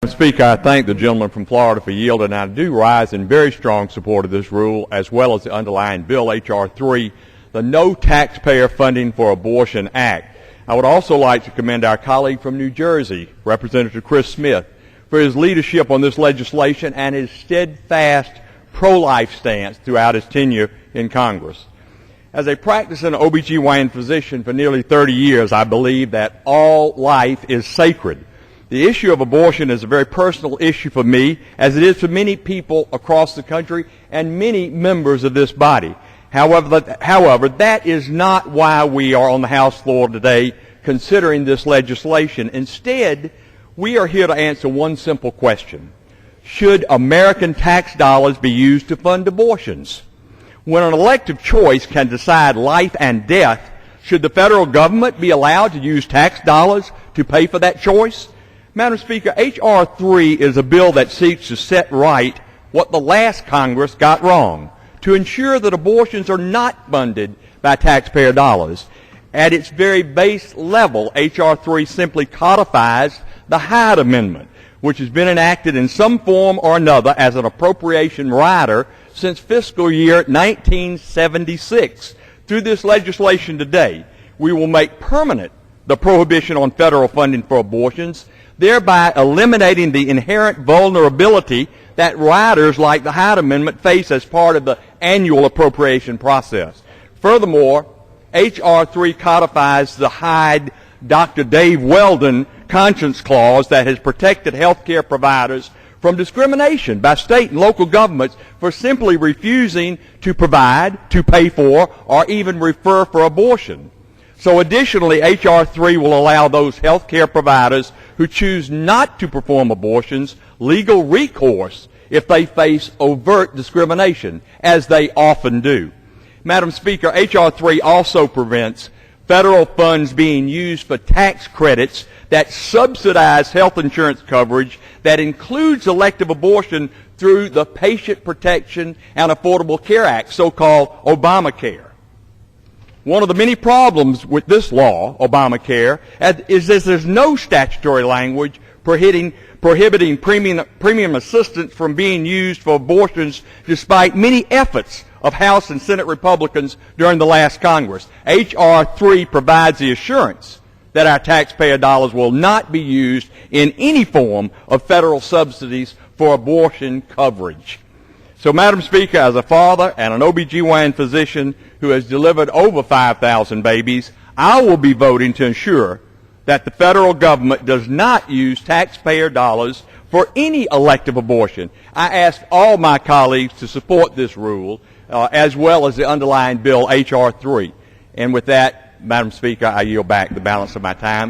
Speaker, I thank the gentleman from Florida for yielding, and I do rise in very strong support of this rule, as well as the underlying bill, H.R. 3, the No Taxpayer Funding for Abortion Act. I would also like to commend our colleague from New Jersey, Representative Chris Smith, for his leadership on this legislation and his steadfast pro-life stance throughout his tenure in Congress. As a practicing OB/GYN physician for nearly 30 years, I believe that all life is sacred. The issue of abortion is a very personal issue for me, as it is for many people across the country and many members of this body. However, that is not why we are on the House floor today considering this legislation. Instead, we are here to answer one simple question. Should American tax dollars be used to fund abortions? When an elective choice can decide life and death, should the federal government be allowed to use tax dollars to pay for that choice? Madam Speaker, H.R. 3 is a bill that seeks to set right what the last Congress got wrong, to ensure that abortions are not funded by taxpayer dollars. At its very base level, H.R. 3 simply codifies the Hyde Amendment, which has been enacted in some form or another as an appropriation rider since fiscal year 1976. Through this legislation today, we will make permanent the prohibition on federal funding for abortions, thereby eliminating the inherent vulnerability that riders like the Hyde Amendment face as part of the annual appropriation process. Furthermore, H.R. 3 codifies the Hyde Dr. Dave Weldon conscience clause that has protected health care providers from discrimination by state and local governments for simply refusing to provide, to pay for, or even refer for abortion. So additionally, H.R. 3 will allow those health care providers who choose not to perform abortions legal recourse if they face overt discrimination, as they often do. Madam Speaker, H.R. 3 also prevents federal funds being used for tax credits that subsidize health insurance coverage that includes elective abortion through the Patient Protection and Affordable Care Act, so-called Obamacare. One of the many problems with this law, Obamacare, is that there's no statutory language prohibiting premium assistance from being used for abortions, despite many efforts of House and Senate Republicans during the last Congress. H.R. 3 provides the assurance that our taxpayer dollars will not be used in any form of federal subsidies for abortion coverage. So, Madam Speaker, as a father and an OB/GYN physician who has delivered over 5,000 babies, I will be voting to ensure that the federal government does not use taxpayer dollars for any elective abortion. I ask all my colleagues to support this rule, as well as the underlying bill, H.R. 3. And with that, Madam Speaker, I yield back the balance of my time.